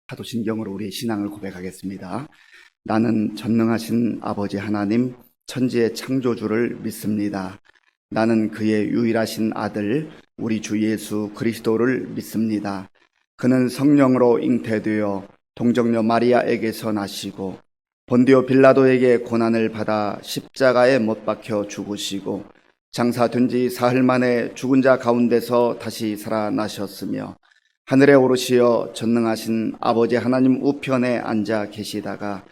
사도신경으로 우리의 신앙을 고백하겠습니다. 나는 전능하신 아버지 하나님, 천지의 창조주를 믿습니다. 나는 그의 유일하신 아들, 우리 주 예수 그리스도를 믿습니다. 그는 성령으로 잉태되어 동정녀 마리아에게서 나시고 본디오 빌라도에게 고난을 받아 십자가에 못 박혀 죽으시고 장사된 지 사흘 만에 죽은 자 가운데서 다시 살아나셨으며 하늘에 오르시어 전능하신 아버지 하나님 우편에 앉아 계시다가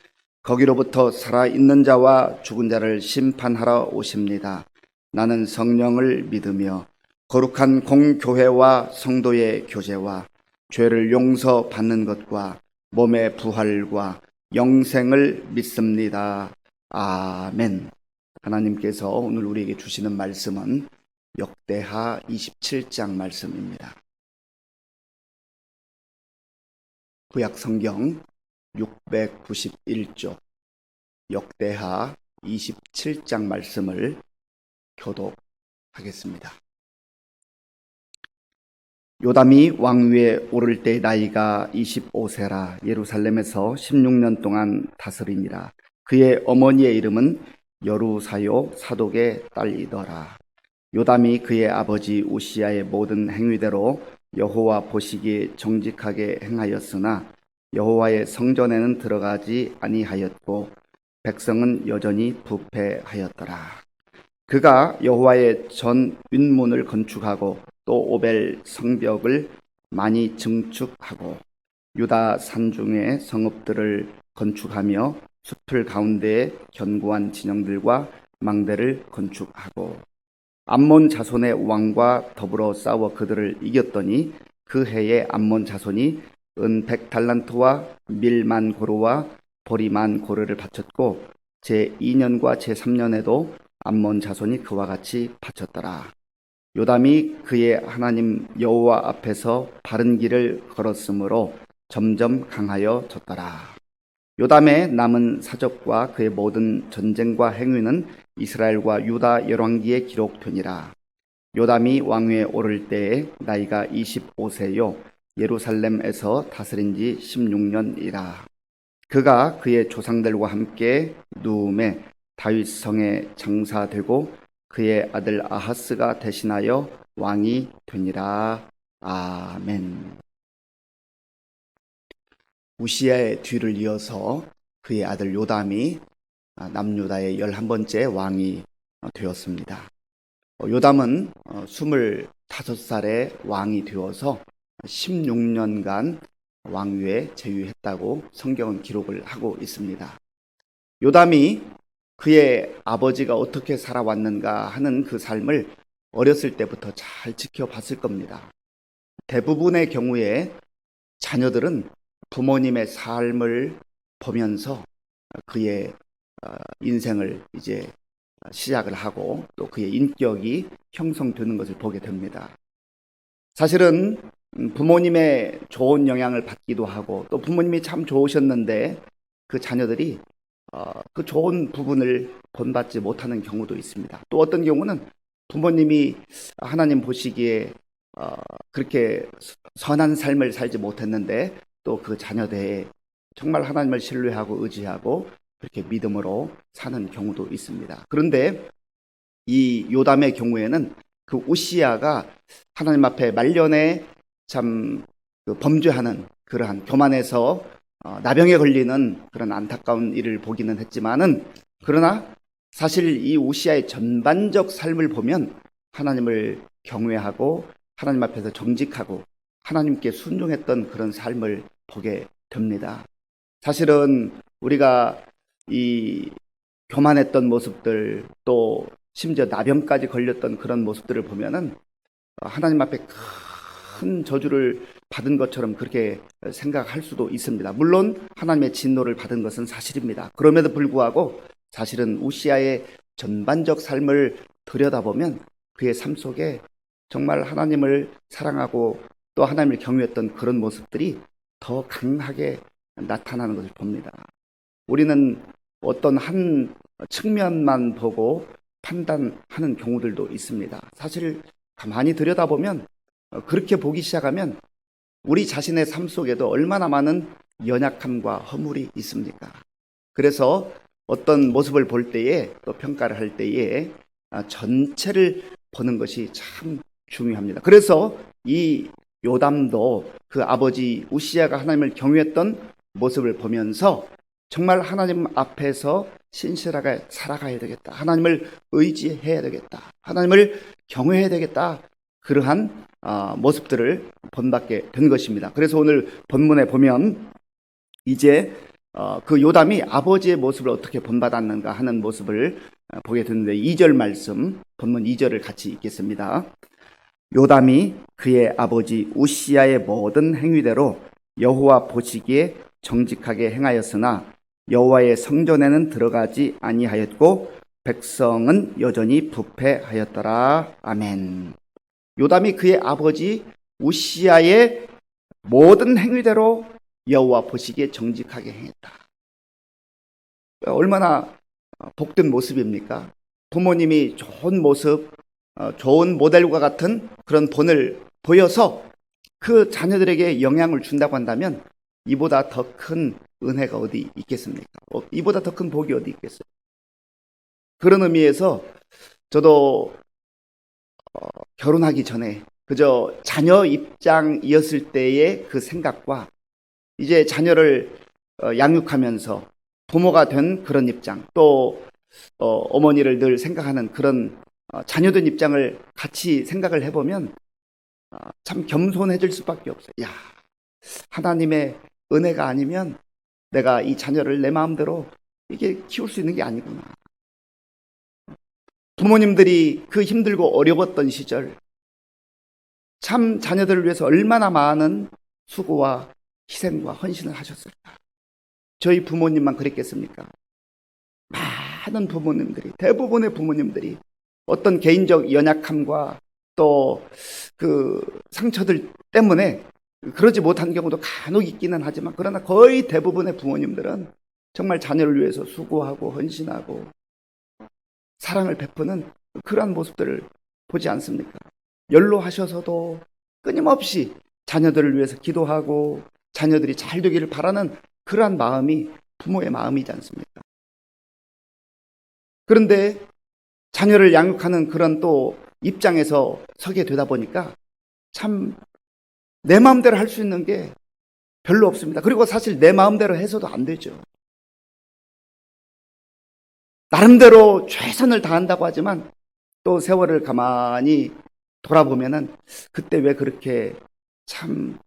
거기로부터 살아있는 자와 죽은 자를 심판하러 오십니다. 나는 성령을 믿으며 거룩한 공교회와 성도의 교제와 죄를 용서받는 것과 몸의 부활과 영생을 믿습니다. 아멘. 하나님께서 오늘 우리에게 주시는 말씀은 역대하 27장 말씀입니다. 구약 성경 691쪽 역대하 27장 말씀을 교독하겠습니다. 요담이 왕위에 오를 때 나이가 25세라 예루살렘에서 16년 동안 다스리니라. 그의 어머니의 이름은 여루사요 사독의 딸이더라. 요담이 그의 아버지 우시야의 모든 행위대로 여호와 보시기에 정직하게 행하였으나 여호와의 성전에는 들어가지 아니하였고 백성은 여전히 부패하였더라. 그가 여호와의 전 윗문을 건축하고 또 오벨 성벽을 많이 증축하고 유다 산중의 성읍들을 건축하며 숲을 가운데에 견고한 진영들과 망대를 건축하고 암몬 자손의 왕과 더불어 싸워 그들을 이겼더니 그 해에 암몬 자손이 은 100달란트와 밀만 고르와 보리만 고르를 바쳤고 제2년과 제3년에도 암몬 자손이 그와 같이 바쳤더라. 요담이 그의 하나님 여호와 앞에서 바른 길을 걸었으므로 점점 강하여졌더라. 요담의 남은 사적과 그의 모든 전쟁과 행위는 이스라엘과 유다 열왕기에 기록되니라. 요담이 왕위에 오를 때에 나이가 25세요 예루살렘에서 다스린 지 16년이라. 그가 그의 조상들과 함께 누움에 다윗성에 장사되고 그의 아들 아하스가 대신하여 왕이 되니라. 아멘. 우시야의 뒤를 이어서 그의 아들 요담이 남유다의 11번째 왕이 되었습니다. 요담은 25살에 왕이 되어서 16년간 왕위에 제위했다고 성경은 기록을 하고 있습니다. 요담이 그의 아버지가 어떻게 살아왔는가 하는 그 삶을 어렸을 때부터 잘 지켜봤을 겁니다. 대부분의 경우에 자녀들은 부모님의 삶을 보면서 그의 인생을 이제 시작을 하고 또 그의 인격이 형성되는 것을 보게 됩니다. 사실은 부모님의 좋은 영향을 받기도 하고 또 부모님이 참 좋으셨는데 그 자녀들이 그 좋은 부분을 본받지 못하는 경우도 있습니다. 또 어떤 경우는 부모님이 하나님 보시기에 그렇게 선한 삶을 살지 못했는데 또 그 자녀들에 정말 하나님을 신뢰하고 의지하고 그렇게 믿음으로 사는 경우도 있습니다. 그런데 이 요담의 경우에는 그 우시야가 하나님 앞에 말년에 참 범죄하는 그러한 교만해서 나병에 걸리는 그런 안타까운 일을 보기는 했지만은 그러나 사실 이 우시야의 전반적 삶을 보면 하나님을 경외하고 하나님 앞에서 정직하고 하나님께 순종했던 그런 삶을 보게 됩니다. 사실은 우리가 이 교만했던 모습들 또 심지어 나병까지 걸렸던 그런 모습들을 보면은 하나님 앞에 큰 저주를 받은 것처럼 그렇게 생각할 수도 있습니다. 물론 하나님의 진노를 받은 것은 사실입니다. 그럼에도 불구하고 사실은 우시야의 전반적 삶을 들여다보면 그의 삶 속에 정말 하나님을 사랑하고 또 하나님을 경외했던 그런 모습들이 더 강하게 나타나는 것을 봅니다. 우리는 어떤 한 측면만 보고 판단하는 경우들도 있습니다. 사실 가만히 들여다보면 그렇게 보기 시작하면 우리 자신의 삶 속에도 얼마나 많은 연약함과 허물이 있습니까? 그래서 어떤 모습을 볼 때에 또 평가를 할 때에 전체를 보는 것이 참 중요합니다. 그래서 이 요담도 그 아버지 우시야가 하나님을 경외했던 모습을 보면서 정말 하나님 앞에서 신실하게 살아가야 되겠다. 하나님을 의지해야 되겠다. 하나님을 경외해야 되겠다. 그러한 모습들을 본받게 된 것입니다. 그래서 오늘 본문에 보면 이제 그 요담이 아버지의 모습을 어떻게 본받았는가 하는 모습을 보게 되는데 2절 말씀, 본문 2절을 같이 읽겠습니다. 요담이 그의 아버지 우시야의 모든 행위대로 여호와 보시기에 정직하게 행하였으나 여호와의 성전에는 들어가지 아니하였고 백성은 여전히 부패하였더라. 아멘. 요담이 그의 아버지 우시야의 모든 행위대로 여호와 보시기에 정직하게 행했다. 얼마나 복된 모습입니까? 부모님이 좋은 모습, 좋은 모델과 같은 그런 본을 보여서 그 자녀들에게 영향을 준다고 한다면 이보다 더 큰 은혜가 어디 있겠습니까? 이보다 더 큰 복이 어디 있겠어요? 그런 의미에서 저도 결혼하기 전에 그저 자녀 입장이었을 때의 그 생각과 이제 자녀를 양육하면서 부모가 된 그런 입장, 또 어머니를 늘 생각하는 그런 자녀된 입장을 같이 생각을 해보면 참 겸손해질 수밖에 없어요. 야, 하나님의 은혜가 아니면 내가 이 자녀를 내 마음대로 이게 키울 수 있는 게 아니구나. 부모님들이 그 힘들고 어려웠던 시절 참 자녀들을 위해서 얼마나 많은 수고와 희생과 헌신을 하셨을까. 저희 부모님만 그랬겠습니까? 많은 부모님들이, 대부분의 부모님들이 어떤 개인적 연약함과 또 그 상처들 때문에 그러지 못한 경우도 간혹 있기는 하지만 그러나 거의 대부분의 부모님들은 정말 자녀를 위해서 수고하고 헌신하고 사랑을 베푸는 그러한 모습들을 보지 않습니까? 연로하셔서도 끊임없이 자녀들을 위해서 기도하고 자녀들이 잘 되기를 바라는 그러한 마음이 부모의 마음이지 않습니까? 그런데 자녀를 양육하는 그런 또 입장에서 서게 되다 보니까 참 내 마음대로 할 수 있는 게 별로 없습니다. 그리고 사실 내 마음대로 해서도 안 되죠. 나름대로 최선을 다한다고 하지만 또 세월을 가만히 돌아보면은 그때 왜 그렇게 참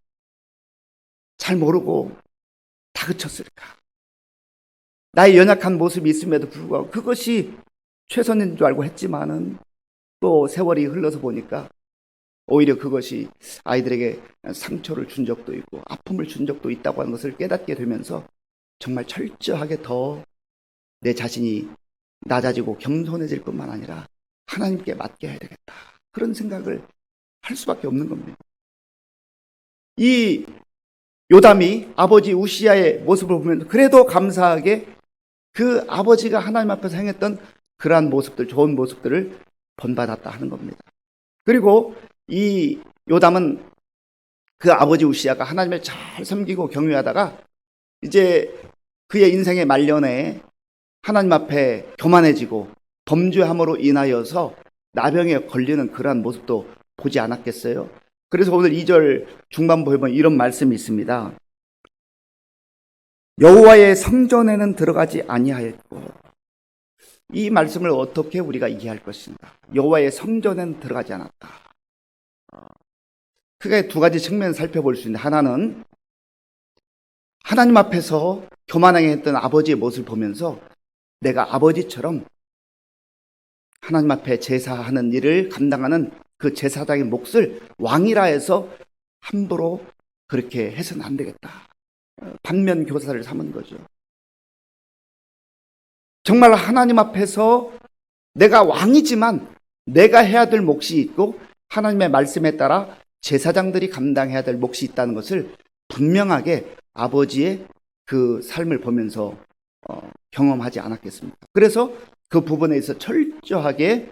잘 모르고 다그쳤을까? 나의 연약한 모습이 있음에도 불구하고 그것이 최선인 줄 알고 했지만은 또 세월이 흘러서 보니까 오히려 그것이 아이들에게 상처를 준 적도 있고 아픔을 준 적도 있다고 하는 것을 깨닫게 되면서 정말 철저하게 더 내 자신이 낮아지고 겸손해질 뿐만 아니라 하나님께 맡겨야 되겠다. 그런 생각을 할 수밖에 없는 겁니다. 이 요담이 아버지 우시야의 모습을 보면 그래도 감사하게 그 아버지가 하나님 앞에서 행했던 그러한 모습들, 좋은 모습들을 본받았다 하는 겁니다. 그리고 이 요담은 그 아버지 우시야가 하나님을 잘 섬기고 경유하다가 이제 그의 인생의 말년에 하나님 앞에 교만해지고 범죄함으로 인하여서 나병에 걸리는 그러한 모습도 보지 않았겠어요? 그래서 오늘 2절 중반부에 보면 이런 말씀이 있습니다. 여호와의 성전에는 들어가지 아니하였고, 이 말씀을 어떻게 우리가 이해할 것인가? 여호와의 성전에는 들어가지 않았다. 크게 두 가지 측면을 살펴볼 수 있는데, 하나는 하나님 앞에서 교만하게 했던 아버지의 모습을 보면서 내가 아버지처럼 하나님 앞에 제사하는 일을 감당하는 그 제사장의 몫을 왕이라 해서 함부로 그렇게 해서는 안 되겠다. 반면 교사를 삼은 거죠. 정말 하나님 앞에서 내가 왕이지만 내가 해야 될 몫이 있고 하나님의 말씀에 따라 제사장들이 감당해야 될 몫이 있다는 것을 분명하게 아버지의 그 삶을 보면서 경험하지 않았겠습니까? 그래서 그 부분에 있어 철저하게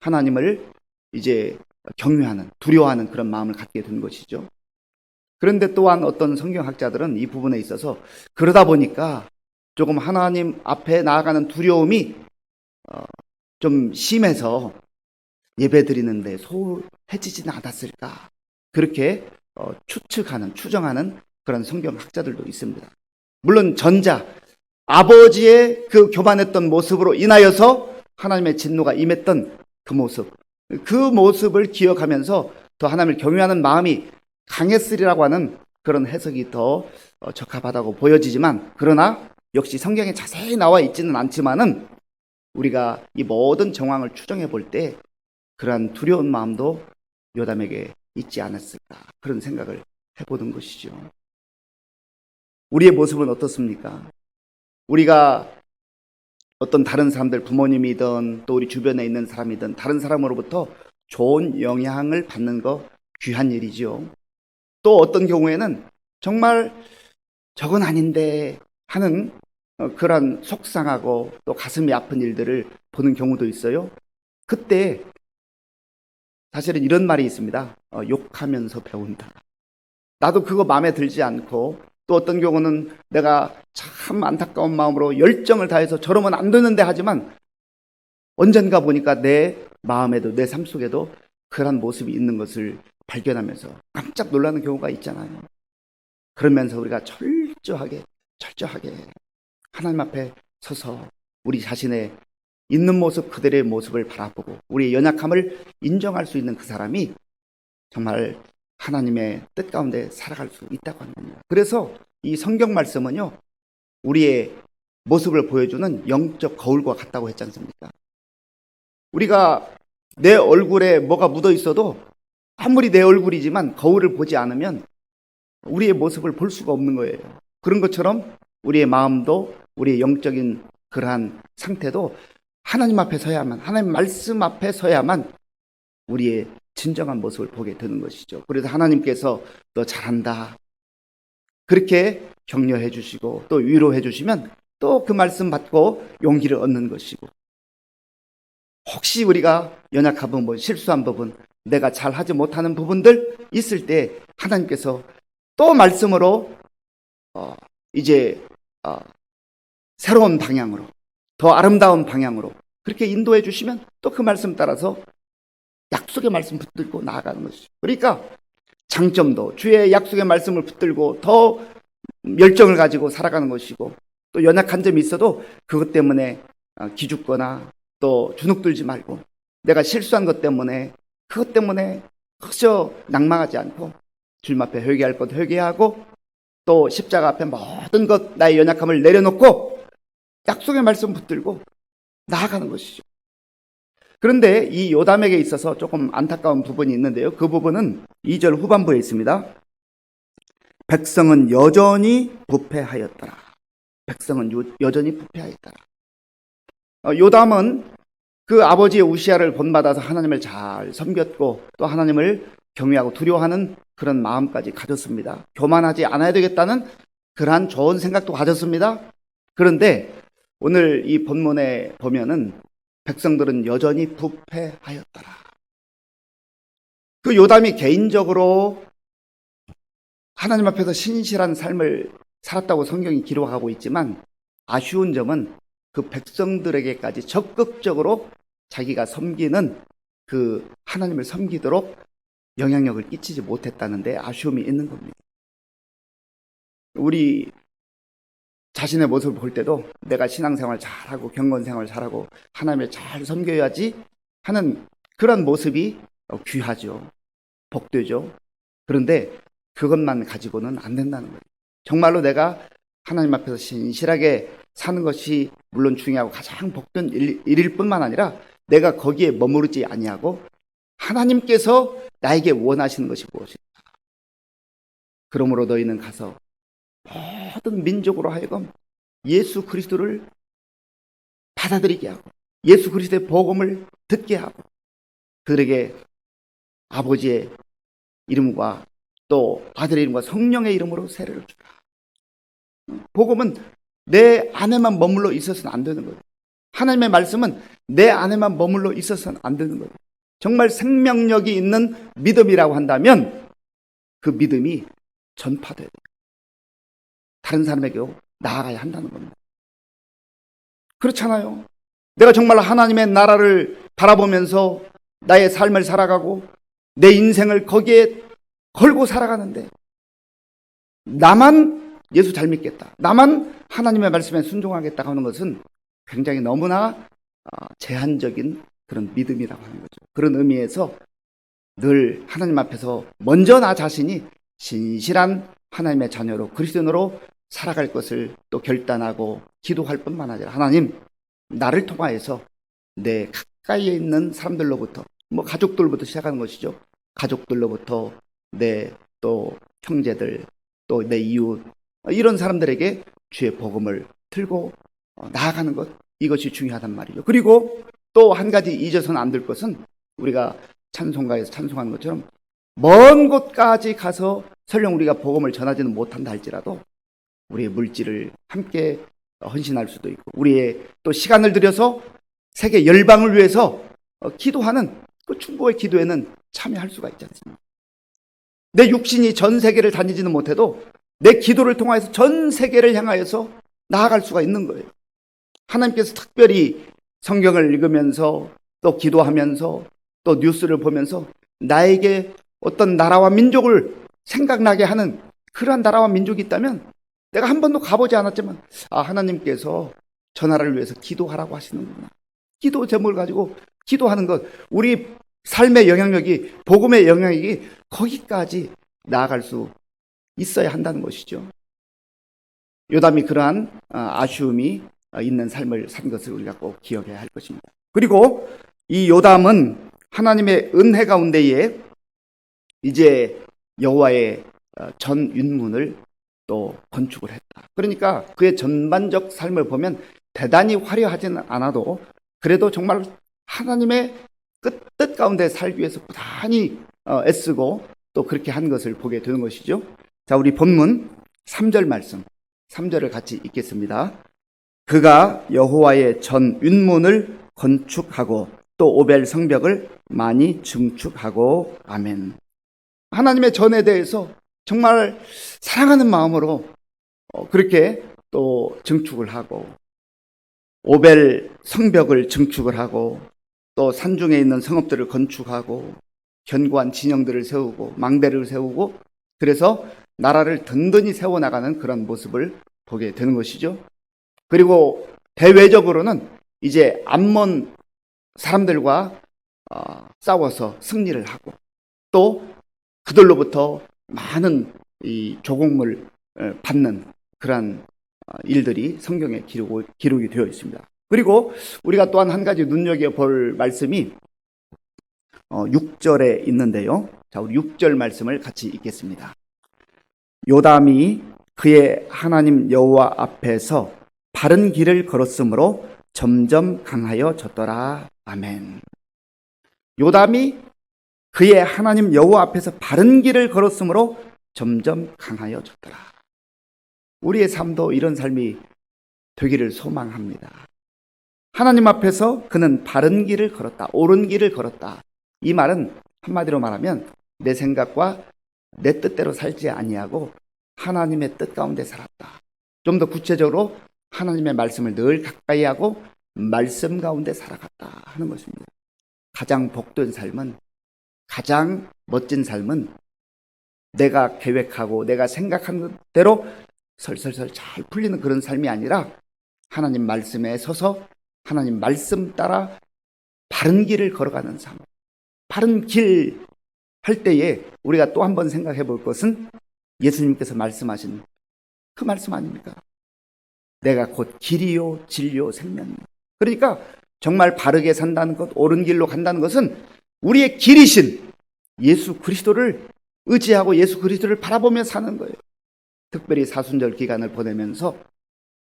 하나님을 이제 경외하는, 두려워하는 그런 마음을 갖게 된 것이죠. 그런데 또한 어떤 성경학자들은 이 부분에 있어서 그러다 보니까 조금 하나님 앞에 나아가는 두려움이 좀 심해서 예배 드리는데 소홀해지지는 않았을까, 그렇게 추정하는 그런 성경학자들도 있습니다. 물론 전자, 아버지의 그 교만했던 모습으로 인하여서 하나님의 진노가 임했던 그 모습을 기억하면서 더 하나님을 경외하는 마음이 강했으리라고 하는 그런 해석이 더 적합하다고 보여지지만, 그러나 역시 성경에 자세히 나와 있지는 않지만은 우리가 이 모든 정황을 추정해 볼 때 그러한 두려운 마음도 요담에게 있지 않았을까, 그런 생각을 해보는 것이죠. 우리의 모습은 어떻습니까? 우리가 어떤 다른 사람들, 부모님이든 또 우리 주변에 있는 사람이든 다른 사람으로부터 좋은 영향을 받는 거 귀한 일이지요. 또 어떤 경우에는 정말 저건 아닌데 하는 그런 속상하고 또 가슴이 아픈 일들을 보는 경우도 있어요. 그때 사실은 이런 말이 있습니다. 욕하면서 배운다. 나도 그거 마음에 들지 않고, 또 어떤 경우는 내가 참 안타까운 마음으로 열정을 다해서 저러면 안 되는데 하지만 언젠가 보니까 내 마음에도 내 삶 속에도 그런 모습이 있는 것을 발견하면서 깜짝 놀라는 경우가 있잖아요. 그러면서 우리가 철저하게 하나님 앞에 서서 우리 자신의 있는 모습 그대로의 모습을 바라보고 우리의 연약함을 인정할 수 있는 그 사람이 정말 하나님의 뜻 가운데 살아갈 수 있다고 하는 겁니다. 그래서 이 성경 말씀은요, 우리의 모습을 보여주는 영적 거울과 같다고 했지 않습니까? 우리가 내 얼굴에 뭐가 묻어 있어도 아무리 내 얼굴이지만 거울을 보지 않으면 우리의 모습을 볼 수가 없는 거예요. 그런 것처럼 우리의 마음도, 우리의 영적인 그러한 상태도 하나님 앞에 서야만, 하나님 말씀 앞에 서야만 우리의 진정한 모습을 보게 되는 것이죠. 그래서 하나님께서 너 잘한다, 그렇게 격려해 주시고 또 위로해 주시면 또 그 말씀 받고 용기를 얻는 것이고, 혹시 우리가 연약한 부분, 실수한 부분, 내가 잘하지 못하는 부분들 있을 때 하나님께서 또 말씀으로 이제 새로운 방향으로, 더 아름다운 방향으로 그렇게 인도해 주시면 또 그 말씀 따라서 약속의 말씀 붙들고 나아가는 것이죠. 그러니까 장점도 주의 약속의 말씀을 붙들고 더 열정을 가지고 살아가는 것이고, 또 연약한 점이 있어도 그것 때문에 기죽거나 또 주눅들지 말고, 내가 실수한 것 때문에 그것 때문에 그저 낭망하지 않고 주님 앞에 회개할 것 회개하고, 또 십자가 앞에 모든 것 나의 연약함을 내려놓고 약속의 말씀 붙들고 나아가는 것이죠. 그런데 이 요담에게 있어서 조금 안타까운 부분이 있는데요. 그 부분은 2절 후반부에 있습니다. 백성은 여전히 부패하였더라. 백성은 여전히 부패하였더라. 요담은 그 아버지의 우시아를 본받아서 하나님을 잘 섬겼고 또 하나님을 경외하고 두려워하는 그런 마음까지 가졌습니다. 교만하지 않아야 되겠다는 그러한 좋은 생각도 가졌습니다. 그런데 오늘 이 본문에 보면은 백성들은 여전히 부패하였더라. 그 요담이 개인적으로 하나님 앞에서 신실한 삶을 살았다고 성경이 기록하고 있지만, 아쉬운 점은 그 백성들에게까지 적극적으로 자기가 섬기는 그 하나님을 섬기도록 영향력을 끼치지 못했다는 데 아쉬움이 있는 겁니다. 우리 자신의 모습을 볼 때도 내가 신앙생활 잘하고 경건생활 잘하고 하나님을 잘 섬겨야지 하는 그런 모습이 귀하죠. 복되죠. 그런데 그것만 가지고는 안 된다는 거예요. 정말로 내가 하나님 앞에서 신실하게 사는 것이 물론 중요하고 가장 복된 일일 뿐만 아니라 내가 거기에 머무르지 아니하고 하나님께서 나에게 원하시는 것이 무엇인가. 그러므로 너희는 가서 모든 민족으로 하여금 예수 그리스도를 받아들이게 하고 예수 그리스도의 복음을 듣게 하고 그들에게 아버지의 이름과 또 아들의 이름과 성령의 이름으로 세례를 주라. 복음은 내 안에만 머물러 있어서는 안 되는 거예요. 하나님의 말씀은 내 안에만 머물러 있어서는 안 되는 거예요. 정말 생명력이 있는 믿음이라고 한다면 그 믿음이 전파돼야 돼요. 다른 사람에게 나아가야 한다는 겁니다. 그렇잖아요. 내가 정말 하나님의 나라를 바라보면서 나의 삶을 살아가고 내 인생을 거기에 걸고 살아가는데 나만 예수 잘 믿겠다, 나만 하나님의 말씀에 순종하겠다 하는 것은 굉장히 너무나 제한적인 그런 믿음이라고 하는 거죠. 그런 의미에서 늘 하나님 앞에서 먼저 나 자신이 신실한 하나님의 자녀로 그리스도인으로 살아갈 것을 또 결단하고 기도할 뿐만 아니라 하나님, 나를 통하여서 내 가까이에 있는 사람들로부터, 가족들부터 시작하는 것이죠. 가족들로부터 내 또 형제들, 또 내 이웃, 이런 사람들에게 주의 복음을 들고 나아가는 것, 이것이 중요하단 말이죠. 그리고 또 한 가지 잊어서는 안 될 것은 우리가 찬송가에서 찬송하는 것처럼 먼 곳까지 가서 설령 우리가 복음을 전하지는 못한다 할지라도 우리의 물질을 함께 헌신할 수도 있고 우리의 또 시간을 들여서 세계 열방을 위해서 기도하는 그 중보의 기도에는 참여할 수가 있지 않습니까? 내 육신이 전 세계를 다니지는 못해도 내 기도를 통해서 전 세계를 향하여서 나아갈 수가 있는 거예요. 하나님께서 특별히 성경을 읽으면서 또 기도하면서 또 뉴스를 보면서 나에게 어떤 나라와 민족을 생각나게 하는 그러한 나라와 민족이 있다면 내가 한 번도 가보지 않았지만 하나님께서 저 나라를 위해서 기도하라고 하시는구나. 기도 제목을 가지고 기도하는 것, 우리 삶의 영향력이, 복음의 영향력이 거기까지 나아갈 수 있어야 한다는 것이죠. 요담이 그러한 아쉬움이 있는 삶을 산 것을 우리가 꼭 기억해야 할 것입니다. 그리고 이 요담은 하나님의 은혜 가운데에 이제 여호와의 전 윤문을 또 건축을 했다. 그러니까 그의 전반적 삶을 보면 대단히 화려하지는 않아도 그래도 정말 하나님의 뜻 가운데 살기 위해서 부단히 애쓰고 또 그렇게 한 것을 보게 되는 것이죠. 자, 우리 본문 3절 말씀, 3절을 같이 읽겠습니다. 그가 여호와의 전 윤문을 건축하고 또 오벨 성벽을 많이 증축하고. 아멘. 하나님의 전에 대해서 정말 사랑하는 마음으로 그렇게 또 증축을 하고 오벨 성벽을 증축을 하고 또 산중에 있는 성읍들을 건축하고 견고한 진영들을 세우고 망대를 세우고 그래서 나라를 든든히 세워나가는 그런 모습을 보게 되는 것이죠. 그리고 대외적으로는 이제 암몬 사람들과 싸워서 승리를 하고 또 그들로부터 많은 이 조공을 받는 그러한 일들이 성경에 기록이 되어 있습니다. 그리고 우리가 또한 한 가지 눈여겨볼 말씀이 6절에 있는데요. 자, 우리 6절 말씀을 같이 읽겠습니다. 요담이 그의 하나님 여호와 앞에서 바른 길을 걸었으므로 점점 강하여졌더라. 아멘. 요담이 그의 하나님 여호와 앞에서 바른 길을 걸었으므로 점점 강하여졌더라. 우리의 삶도 이런 삶이 되기를 소망합니다. 하나님 앞에서 그는 바른 길을 걸었다, 옳은 길을 걸었다. 이 말은 한마디로 말하면 내 생각과 내 뜻대로 살지 아니하고 하나님의 뜻 가운데 살았다. 좀 더 구체적으로 하나님의 말씀을 늘 가까이 하고 말씀 가운데 살아갔다 하는 것입니다. 가장 복된 삶은, 가장 멋진 삶은 내가 계획하고 내가 생각한 대로 설설설 잘 풀리는 그런 삶이 아니라 하나님 말씀에 서서 하나님 말씀 따라 바른 길을 걸어가는 삶. 바른 길 할 때에 우리가 또 한 번 생각해 볼 것은 예수님께서 말씀하신 그 말씀 아닙니까? 내가 곧 길이요 진리요 생명이요. 그러니까 정말 바르게 산다는 것, 옳은 길로 간다는 것은 우리의 길이신 예수 그리스도를 의지하고 예수 그리스도를 바라보며 사는 거예요. 특별히 사순절 기간을 보내면서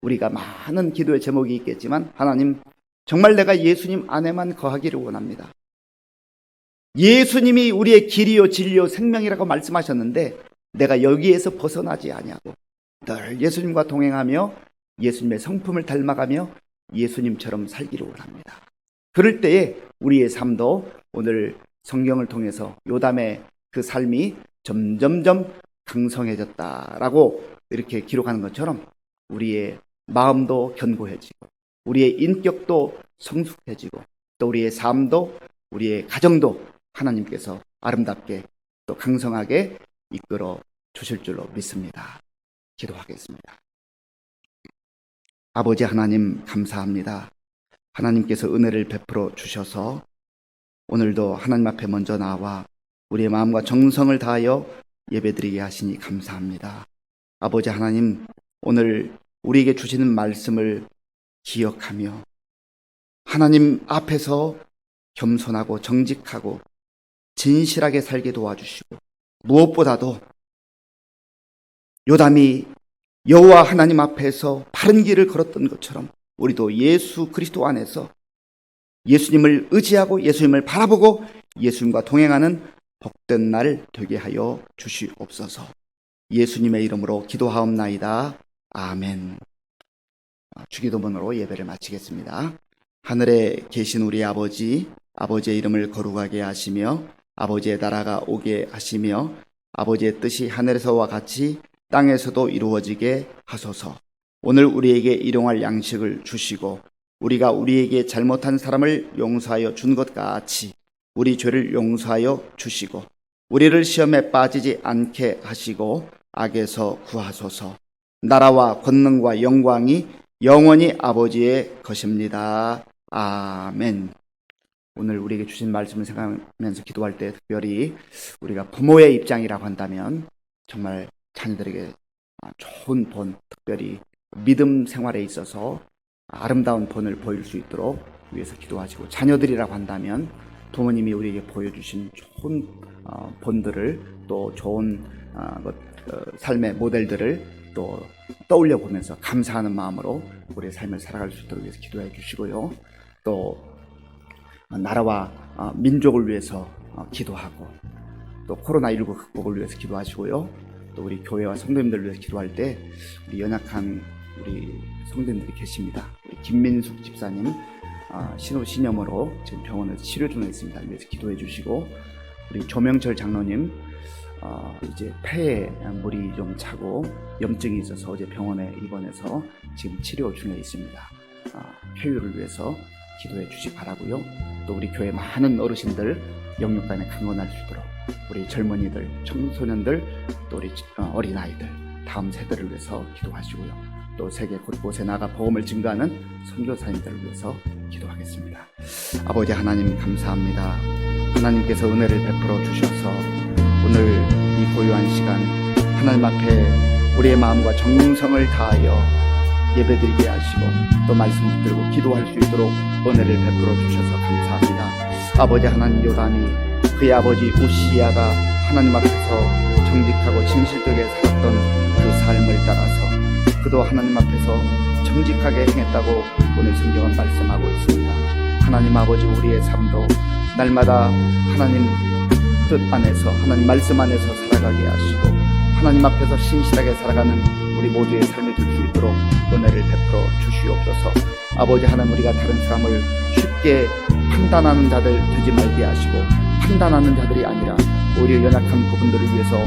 우리가 많은 기도의 제목이 있겠지만 하나님, 정말 내가 예수님 안에만 거하기를 원합니다. 예수님이 우리의 길이요 진리요 생명이라고 말씀하셨는데 내가 여기에서 벗어나지 아니하고 늘 예수님과 동행하며 예수님의 성품을 닮아가며 예수님처럼 살기를 원합니다. 그럴 때에 우리의 삶도 오늘 성경을 통해서 요담의 그 삶이 점점점 강성해졌다라고 이렇게 기록하는 것처럼 우리의 마음도 견고해지고 우리의 인격도 성숙해지고 또 우리의 삶도 우리의 가정도 하나님께서 아름답게 또 강성하게 이끌어 주실 줄로 믿습니다. 기도하겠습니다. 아버지 하나님 감사합니다. 하나님께서 은혜를 베풀어 주셔서 오늘도 하나님 앞에 먼저 나와 우리의 마음과 정성을 다하여 예배드리게 하시니 감사합니다. 아버지 하나님, 오늘 우리에게 주시는 말씀을 기억하며 하나님 앞에서 겸손하고 정직하고 진실하게 살게 도와주시고 무엇보다도 요담이 여호와 하나님 앞에서 바른 길을 걸었던 것처럼 우리도 예수 그리스도 안에서 예수님을 의지하고 예수님을 바라보고 예수님과 동행하는 복된 날 되게 하여 주시옵소서. 예수님의 이름으로 기도하옵나이다. 아멘. 주기도문으로 예배를 마치겠습니다. 하늘에 계신 우리 아버지, 아버지의 이름을 거룩하게 하시며 아버지의 나라가 오게 하시며 아버지의 뜻이 하늘에서와 같이 땅에서도 이루어지게 하소서. 오늘 우리에게 일용할 양식을 주시고 우리가 우리에게 잘못한 사람을 용서하여 준 것 같이 우리 죄를 용서하여 주시고 우리를 시험에 빠지지 않게 하시고 악에서 구하소서. 나라와 권능과 영광이 영원히 아버지의 것입니다. 아멘. 오늘 우리에게 주신 말씀을 생각하면서 기도할 때 특별히 우리가 부모의 입장이라고 한다면 정말 자녀들에게 좋은 본, 특별히 믿음 생활에 있어서 아름다운 본을 보일 수 있도록 위해서 기도하시고, 자녀들이라고 한다면 부모님이 우리에게 보여주신 좋은 본들을 또 좋은 삶의 모델들을 또 떠올려 보면서 감사하는 마음으로 우리의 삶을 살아갈 수 있도록 위해서 기도해 주시고요. 또 나라와 민족을 위해서 기도하고 또 코로나19 극복을 위해서 기도하시고요. 또 우리 교회와 성도님들을 위해서 기도할 때 우리 연약한 우리 성도님들이 계십니다. 우리 김민숙 집사님 신호신염으로 지금 병원에서 치료 중에 있습니다. 위해서 기도해 주시고, 우리 조명철 장로님 이제 폐에 물이 좀 차고 염증이 있어서 어제 병원에 입원해서 지금 치료 중에 있습니다. 쾌유를 위해서 기도해 주시기 바라고요. 또 우리 교회 많은 어르신들 영육간에 강건할 수 있도록 우리 젊은이들, 청소년들, 또 우리 어린아이들, 다음 세대를 위해서 기도하시고요. 또 세계 곳곳에 나가 복음을 증거하는 선교사님들을 위해서 기도하겠습니다. 아버지 하나님 감사합니다. 하나님께서 은혜를 베풀어 주셔서 오늘 이 고요한 시간 하나님 앞에 우리의 마음과 정성을 다하여 예배드리게 하시고 또 말씀 붙들고 기도할 수 있도록 은혜를 베풀어 주셔서 감사합니다. 아버지 하나님, 요담이 그의 아버지 우시야가 하나님 앞에서 정직하고 진실되게 살았던 그 삶을 따라서 그도 하나님 앞에서 정직하게 행했다고 오늘 성경은 말씀하고 있습니다. 하나님 아버지, 우리의 삶도 날마다 하나님 뜻 안에서, 하나님 말씀 안에서 살아가게 하시고 하나님 앞에서 신실하게 살아가는 우리 모두의 삶이 될 수 있도록 은혜를 베풀어 주시옵소서. 아버지 하나님, 우리가 다른 사람을 쉽게 판단하는 자들 되지 말게 하시고 판단하는 자들이 아니라 오히려 연약한 부분들을 위해서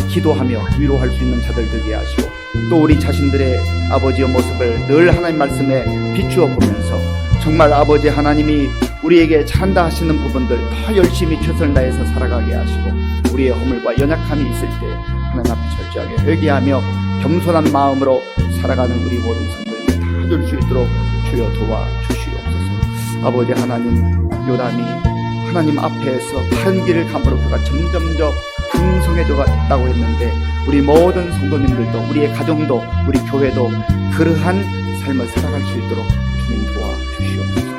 기도하며 위로할 수 있는 자들 되게 하시고 또 우리 자신들의 아버지의 모습을 늘 하나님 말씀에 비추어 보면서 정말 아버지 하나님이 우리에게 잘한다 하시는 부분들 더 열심히 최선을 다해서 살아가게 하시고 우리의 허물과 연약함이 있을 때 하나님 앞에 철저하게 회개하며 겸손한 마음으로 살아가는 우리 모든 성도님들 다 될 수 있도록 주여 도와주시옵소서. 아버지 하나님, 요담이 하나님 앞에서 바른 길을 감으로 그가 점점점 풍성해져 갔다고 했는데 우리 모든 성도님들도, 우리의 가정도, 우리 교회도 그러한 삶을 살아갈 수 있도록 주님 도와주시옵소서.